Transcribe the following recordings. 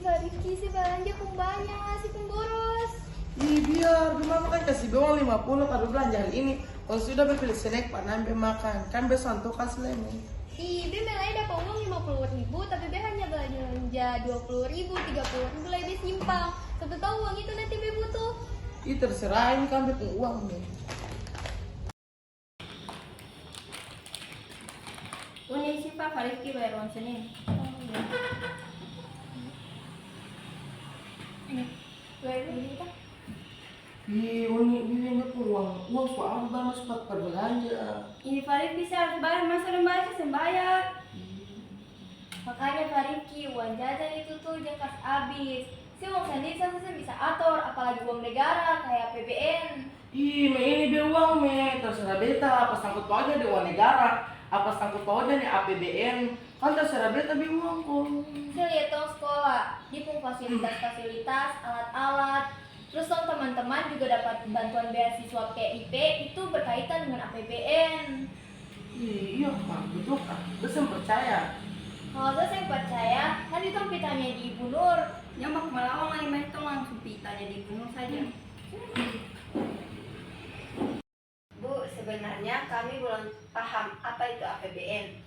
Rifki sih belanja banyak si pemboros. Ih biar, mama kan kasih doang 50 kado belanja hari ini. Kalau sudah beli snack, pak nambe makan. Kan besok tuh kasih lemon. Ih, Be melanya dapat uang 50.000, tapi Be hanya belanja 20.000, 30.000, lebih simpang. Satu tahu uang itu nanti Be butuh. Ih terserah, ini kan be punya uang nih. Ini sih Pak Rifki bayar uang Senin. Ini bayar ini Pak. Ih, ini be punya uang soal banget sempat berbelanja. Ini Pak Rifki saya harus bayar, masa belum bayar saya bayar. Makanya Pak Rifki uang jajan itu tuh jangan kas habis. Si uang sendiri saya bisa atur, apalagi uang negara kayak PBN. Ih, ini be uang me, terserah beta apa sangkut pautnya di uang negara, apa sangkut pautnya di APBN, kan terserah beta be uang kok. Saya lihat dong sekolah, di pun fasilitas-fasilitas, alat-alat. Terus dong teman-teman juga dapat bantuan beasiswa PIP itu berkaitan dengan APBN. Iya, Pak, betul kan? Terus percaya. Kalau saya percaya, kan itu pitanya di Ibu Nur. Ya mak malah orang lain itu langsung pitanya di Ibu Nur saja. Bu, sebenarnya kami belum paham apa itu APBN.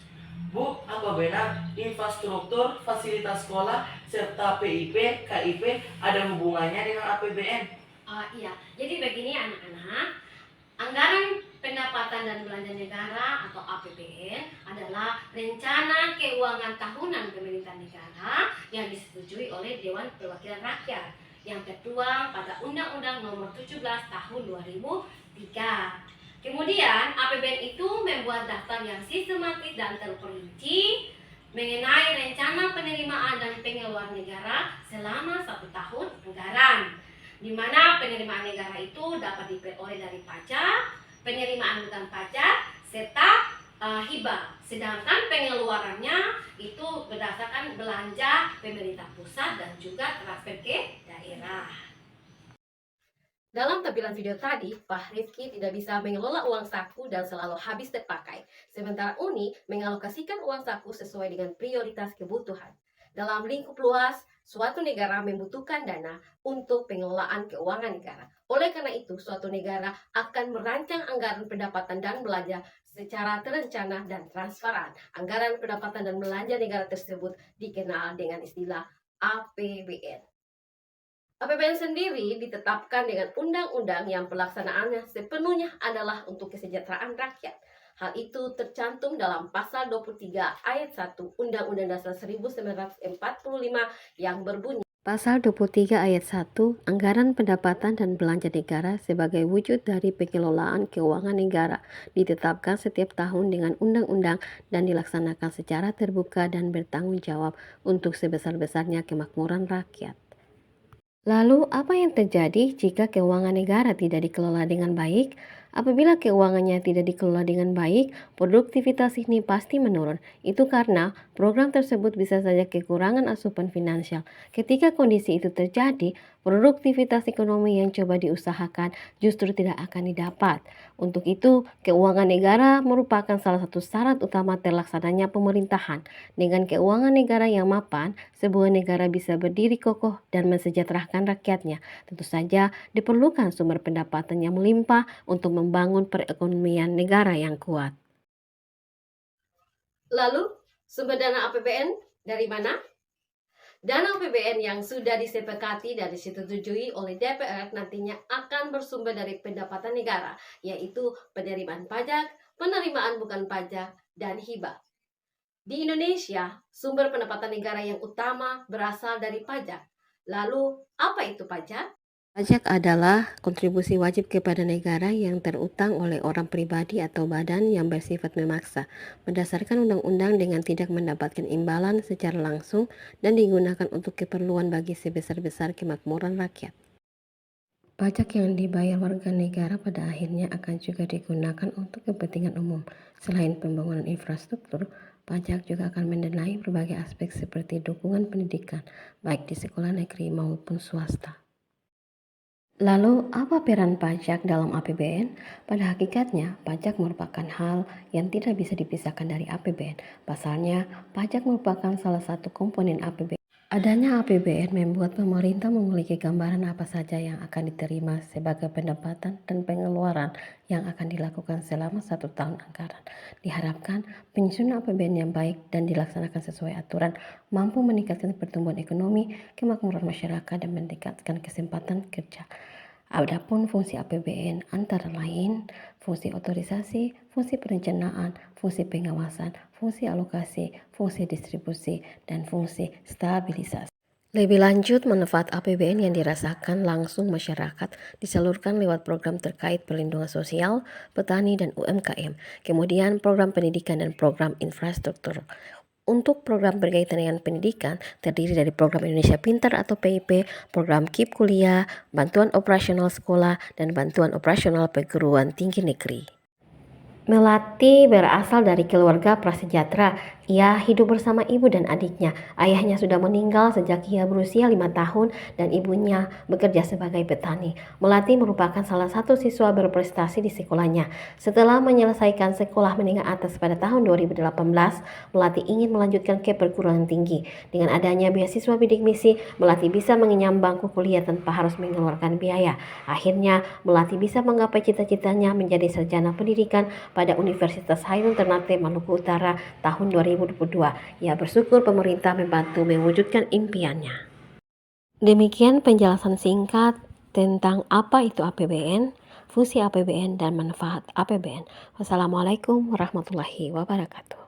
Bu, apa benar infrastruktur, fasilitas sekolah, serta PIP, KIP ada hubungannya dengan APBN? Iya, jadi begini anak-anak, anggaran pendapatan dan belanja negara atau APBN adalah rencana keuangan tahunan pemerintah negara yang disetujui oleh Dewan Perwakilan Rakyat yang tertuang pada Undang-Undang Nomor 17 Tahun 2003. Kemudian APBN itu membuat daftar yang sistematis dan terperinci mengenai rencana penerimaan dan pengeluaran negara selama 1 tahun anggaran, di mana penerimaan negara itu dapat diperoleh dari pajak, penerimaan bukan pajak, serta hibah. Sedangkan pengeluarannya itu berdasarkan belanja pemerintah pusat dan juga transfer ke daerah. Dalam tampilan video tadi, Pak Rifki tidak bisa mengelola uang saku dan selalu habis terpakai. Sementara Uni mengalokasikan uang saku sesuai dengan prioritas kebutuhan. Dalam lingkup luas, suatu negara membutuhkan dana untuk pengelolaan keuangan negara. Oleh karena itu, suatu negara akan merancang anggaran pendapatan dan belanja secara terencana dan transparan. Anggaran pendapatan dan belanja negara tersebut dikenal dengan istilah APBN. APBN sendiri ditetapkan dengan undang-undang yang pelaksanaannya sepenuhnya adalah untuk kesejahteraan rakyat. Hal itu tercantum dalam pasal 23 ayat 1 Undang-Undang Dasar 1945 yang berbunyi, Pasal 23 ayat 1, anggaran pendapatan dan belanja negara sebagai wujud dari pengelolaan keuangan negara ditetapkan setiap tahun dengan undang-undang dan dilaksanakan secara terbuka dan bertanggung jawab untuk sebesar-besarnya kemakmuran rakyat. Lalu, apa yang terjadi jika keuangan negara tidak dikelola dengan baik? Apabila keuangannya tidak dikelola dengan baik, produktivitas ini pasti menurun. Itu karena program tersebut bisa saja kekurangan asupan finansial. Ketika kondisi itu terjadi, produktivitas ekonomi yang coba diusahakan justru tidak akan didapat. Untuk itu, keuangan negara merupakan salah satu syarat utama terlaksananya pemerintahan. Dengan keuangan negara yang mapan, sebuah negara bisa berdiri kokoh dan mensejahterakan rakyatnya. Tentu saja diperlukan sumber pendapatan yang melimpah untuk membangun perekonomian negara yang kuat. Lalu, sumber dana APBN dari mana? Dana APBN yang sudah disepakati dan disetujui oleh DPR nantinya akan bersumber dari pendapatan negara, yaitu penerimaan pajak, penerimaan bukan pajak, dan hibah. Di Indonesia, sumber pendapatan negara yang utama berasal dari pajak. Lalu, apa itu pajak? Pajak adalah kontribusi wajib kepada negara yang terutang oleh orang pribadi atau badan yang bersifat memaksa, berdasarkan undang-undang dengan tidak mendapatkan imbalan secara langsung dan digunakan untuk keperluan bagi sebesar-besar kemakmuran rakyat. Pajak yang dibayar warga negara pada akhirnya akan juga digunakan untuk kepentingan umum. Selain pembangunan infrastruktur, pajak juga akan mendanai berbagai aspek seperti dukungan pendidikan, baik di sekolah negeri maupun swasta. Lalu, apa peran pajak dalam APBN? Pada hakikatnya, pajak merupakan hal yang tidak bisa dipisahkan dari APBN. Pasalnya, pajak merupakan salah satu komponen APBN. Adanya APBN membuat pemerintah memiliki gambaran apa saja yang akan diterima sebagai pendapatan dan pengeluaran yang akan dilakukan selama 1 tahun anggaran. Diharapkan penyusunan APBN yang baik dan dilaksanakan sesuai aturan mampu meningkatkan pertumbuhan ekonomi, kemakmuran masyarakat, dan meningkatkan kesempatan kerja. Adapun fungsi APBN antara lain fungsi otorisasi, fungsi perencanaan, fungsi pengawasan, fungsi alokasi, fungsi distribusi, dan fungsi stabilisasi. Lebih lanjut, manfaat APBN yang dirasakan langsung masyarakat disalurkan lewat program terkait perlindungan sosial, petani, dan UMKM, kemudian program pendidikan dan program infrastruktur. Untuk program berkaitan dengan pendidikan, terdiri dari program Indonesia Pintar atau PIP, program KIP Kuliah, bantuan operasional sekolah, dan bantuan operasional perguruan tinggi negeri. Melati berasal dari keluarga prasejahtera. Ia hidup bersama ibu dan adiknya. Ayahnya sudah meninggal sejak ia berusia 5 tahun dan ibunya bekerja sebagai petani. Melati merupakan salah satu siswa berprestasi di sekolahnya. Setelah menyelesaikan sekolah menengah atas pada tahun 2018, Melati ingin melanjutkan ke perguruan tinggi. Dengan adanya beasiswa bidik misi, Melati bisa mengenyam bangku kuliah tanpa harus mengeluarkan biaya. Akhirnya, Melati bisa menggapai cita-citanya menjadi sarjana pendidikan pada Universitas Hairul Ternate Maluku Utara tahun 2022. Ia bersyukur pemerintah membantu mewujudkan impiannya. Demikian penjelasan singkat tentang apa itu APBN, fungsi APBN, dan manfaat APBN. Wassalamualaikum warahmatullahi wabarakatuh.